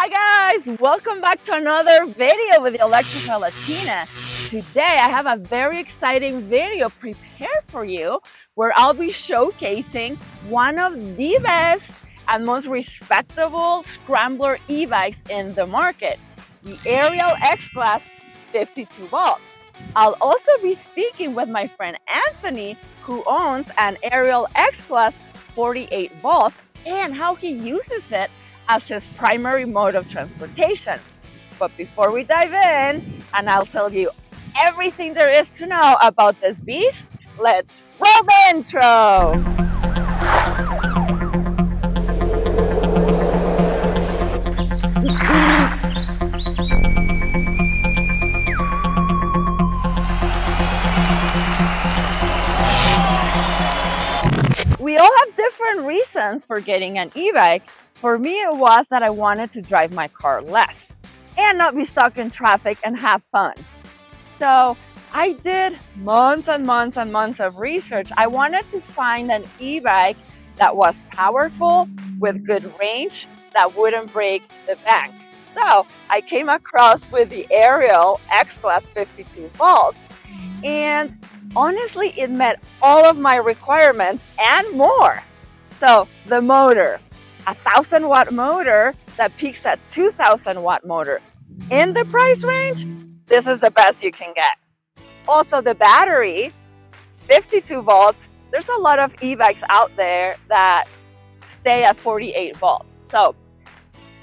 Hi guys, welcome back to another video with the Electrical Latina. Today I have a very exciting video prepared for you where I'll be showcasing one of the best and most respectable scrambler e-bikes in the market, the Ariel Xclass 52 volts. I'll also be speaking with my friend Anthony, who owns an Ariel Xclass 48 volts, and how he uses it as his primary mode of transportation. But before we dive in, and I'll tell you everything there is to know about this beast, let's roll the intro! We all have different reasons for getting an e-bike. For me, it was that I wanted to drive my car less and not be stuck in traffic and have fun. So I did months and months and months of research. I wanted to find an e-bike that was powerful with good range that wouldn't break the bank. So I came across with the Ariel Xclass 52 volts, and honestly, it met all of my requirements and more. So the motor, 1,000-watt motor that peaks at 2,000-watt motor. In the price range, this is the best you can get. Also the battery, 52 volts. There's a lot of e-bikes out there that stay at 48 volts. So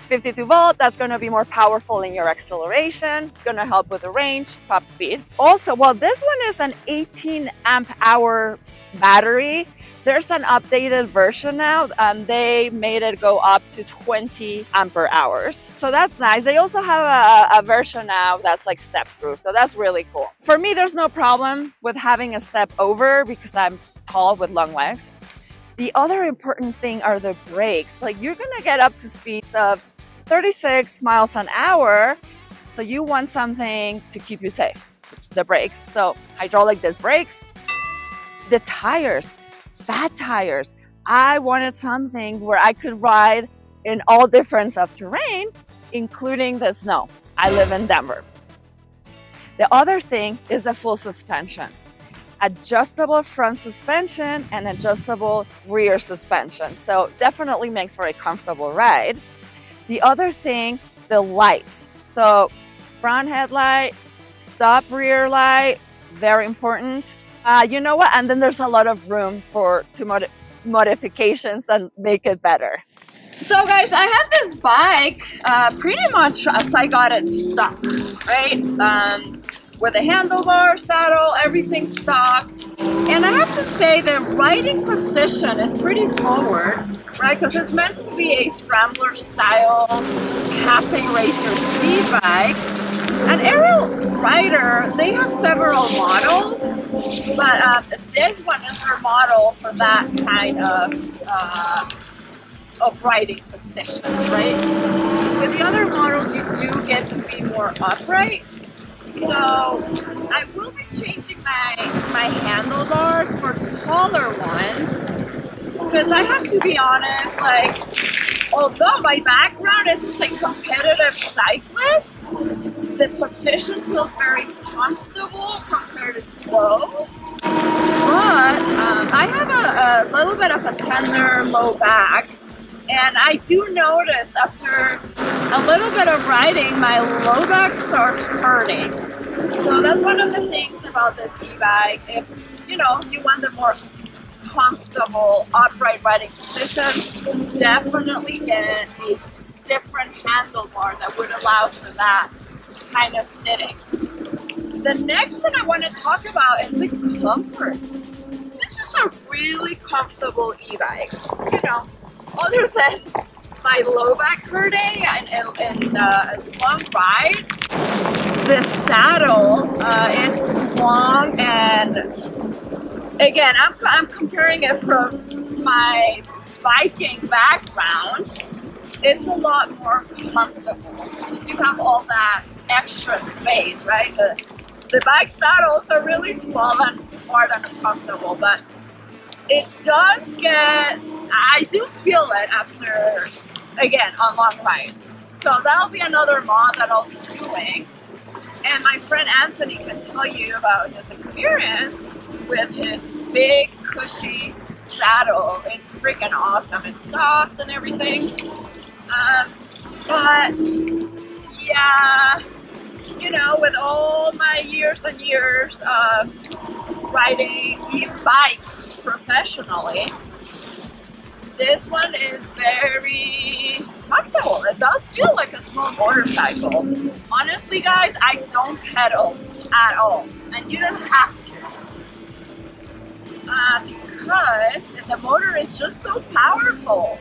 52 volt, that's going to be more powerful in your acceleration. It's going to help with the range, top speed. Also, well, this one is an 18 amp hour battery. There's an updated version now, and they made it go up to 20 ampere hours. So that's nice. They also have a version now that's like step through. So that's really cool. For me, there's no problem with having a step over because I'm tall with long legs. The other important thing are the brakes. Like, you're going to get up to speeds of 36 miles an hour. So you want something to keep you safe, the brakes. So hydraulic disc brakes. The tires, fat tires. I wanted something where I could ride in all different of terrain, including the snow. I live in Denver. The other thing is the full suspension. Adjustable front suspension and adjustable rear suspension. So definitely makes for a comfortable ride. The other thing, the lights. So front headlight, stop rear light, very important. You know what? And then there's a lot of room for modifications and make it better. So guys, I have this bike pretty much as I got it stuck, right? With a handlebar, saddle, everything stock. And I have to say the riding position is pretty forward, right? Because it's meant to be a scrambler style cafe racer speed bike. And Ariel Rider, they have several models, but this one is their model for that kind of riding position, right? With the other models, you do get to be more upright. So I will be changing my handlebars for taller ones, because I have to be honest, like, although my background is as a competitive cyclist, the position feels very comfortable compared to clothes. But I have a little bit of a tender low back, and I do notice after a little bit of riding, my low back starts hurting. So that's one of the things about this e-bike. If you want the more comfortable upright riding position, definitely get a different handlebar that would allow for that kind of sitting. The next thing I want to talk about is the comfort. This is a really comfortable e-bike. Other than my low back hurting and long rides, the saddle, it's long, and again, I'm comparing it from my biking background. It's a lot more comfortable because you have all that extra space, right? The bike saddles are really small and hard and uncomfortable, but it does get, I do feel it after, again, on long rides. So that'll be another mod that I'll be doing. And my friend Anthony can tell you about his experience with his big, cushy saddle. It's freaking awesome. It's soft and everything. But yeah, you know, with all my years and years of riding e-bikes professionally, this one is very comfortable. It does feel like a small motorcycle. Honestly, guys, I don't pedal at all, and you don't have to, because the motor is just so powerful.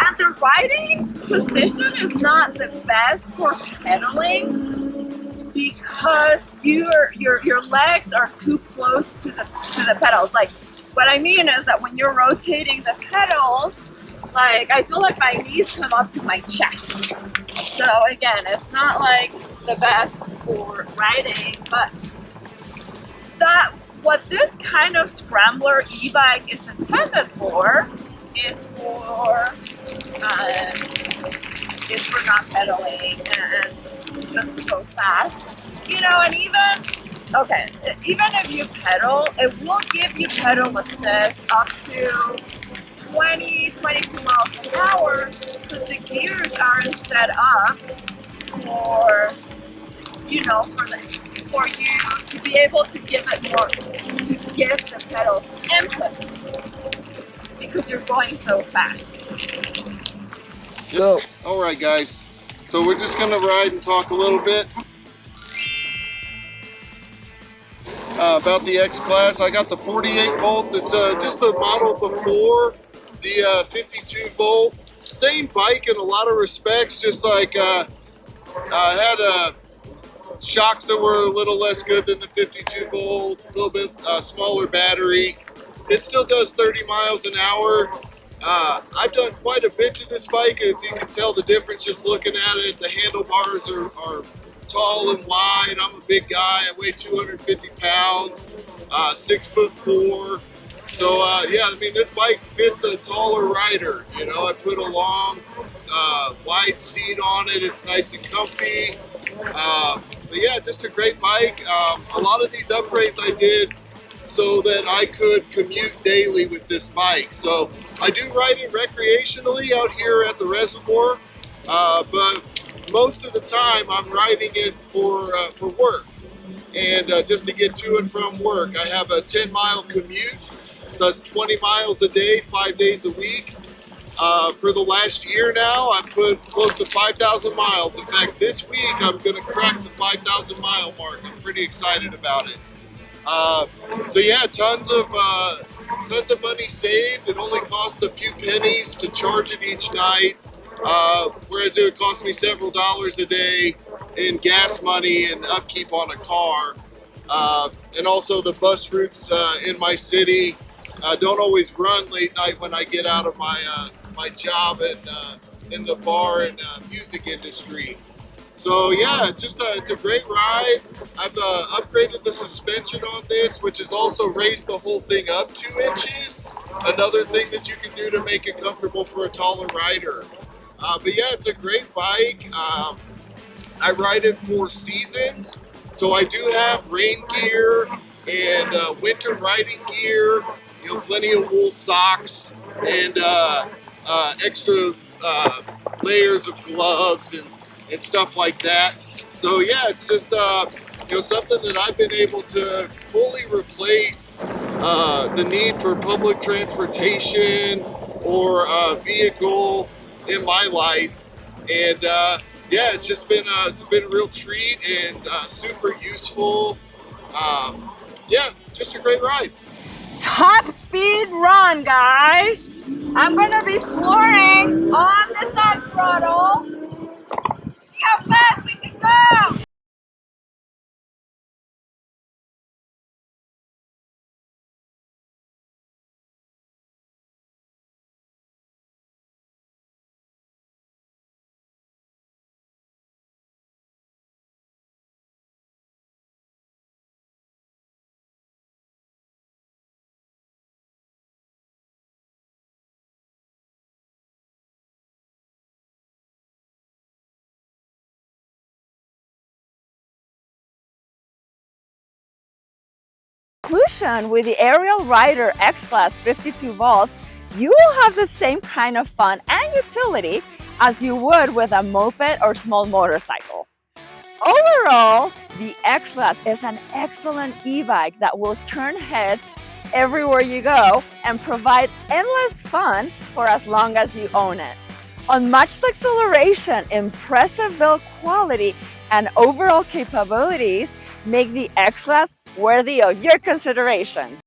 And the riding position is not the best for pedaling because your legs are too close to the pedals. Like, what I mean is that when you're rotating the pedals, like, I feel like my knees come up to my chest. So again, it's not like the best for riding, but what this kind of scrambler e-bike is intended for is for not pedaling and just to go fast, you know. And even if you pedal, it will give you pedal assist up to 20-22 miles an hour because the gears aren't set up for, you know, for you to be able to give the pedals input because you're going so fast. So, all right, guys. So we're just gonna ride and talk a little bit about the X-Class. I got the 48 volt. It's just the model before the 52 volt. Same bike in a lot of respects. Just like I had shocks that were a little less good than the 52 volt. A little bit smaller battery. It still does 30 miles an hour. I've done quite a bit to this bike. If you can tell the difference just looking at it, the handlebars are tall and wide. I'm a big guy. I weigh 250 pounds, 6'4". So yeah, I mean, this bike fits a taller rider. You know, I put a long, wide seat on it. It's nice and comfy. But yeah, just a great bike. A lot of these upgrades I did so that I could commute daily with this bike. So I do ride it recreationally out here at the reservoir, but most of the time I'm riding it for work and just to get to and from work. I have a 10-mile commute, so that's 20 miles a day, 5 days a week. For the last year now, I've put close to 5,000 miles. In fact, this week I'm gonna crack the 5,000 mile mark. I'm pretty excited about it. So yeah, tons of money saved. It only costs a few pennies to charge it each night, whereas it would cost me several dollars a day in gas money and upkeep on a car. And also the bus routes in my city don't always run late night when I get out of my job in the bar and music industry. So yeah, it's a great ride. I've upgraded the suspension on this, which has also raised the whole thing up 2 inches. Another thing that you can do to make it comfortable for a taller rider. But yeah, it's a great bike. I ride it for seasons. So I do have rain gear and winter riding gear, you know, plenty of wool socks and extra layers of gloves and stuff like that. So yeah, it's just you know, something that I've been able to fully replace the need for public transportation or vehicle in my life. And yeah, it's been a real treat and super useful. Yeah, just a great ride. Top speed run, guys. I'm gonna be flooring on the top throttle. See how fast we can go. conclusion, with the Ariel Rider X-Class 52 volts, you will have the same kind of fun and utility as you would with a moped or small motorcycle. Overall, the X-Class is an excellent e-bike that will turn heads everywhere you go and provide endless fun for as long as you own it. Unmatched acceleration, impressive build quality, and overall capabilities make the X-Class worthy of your consideration.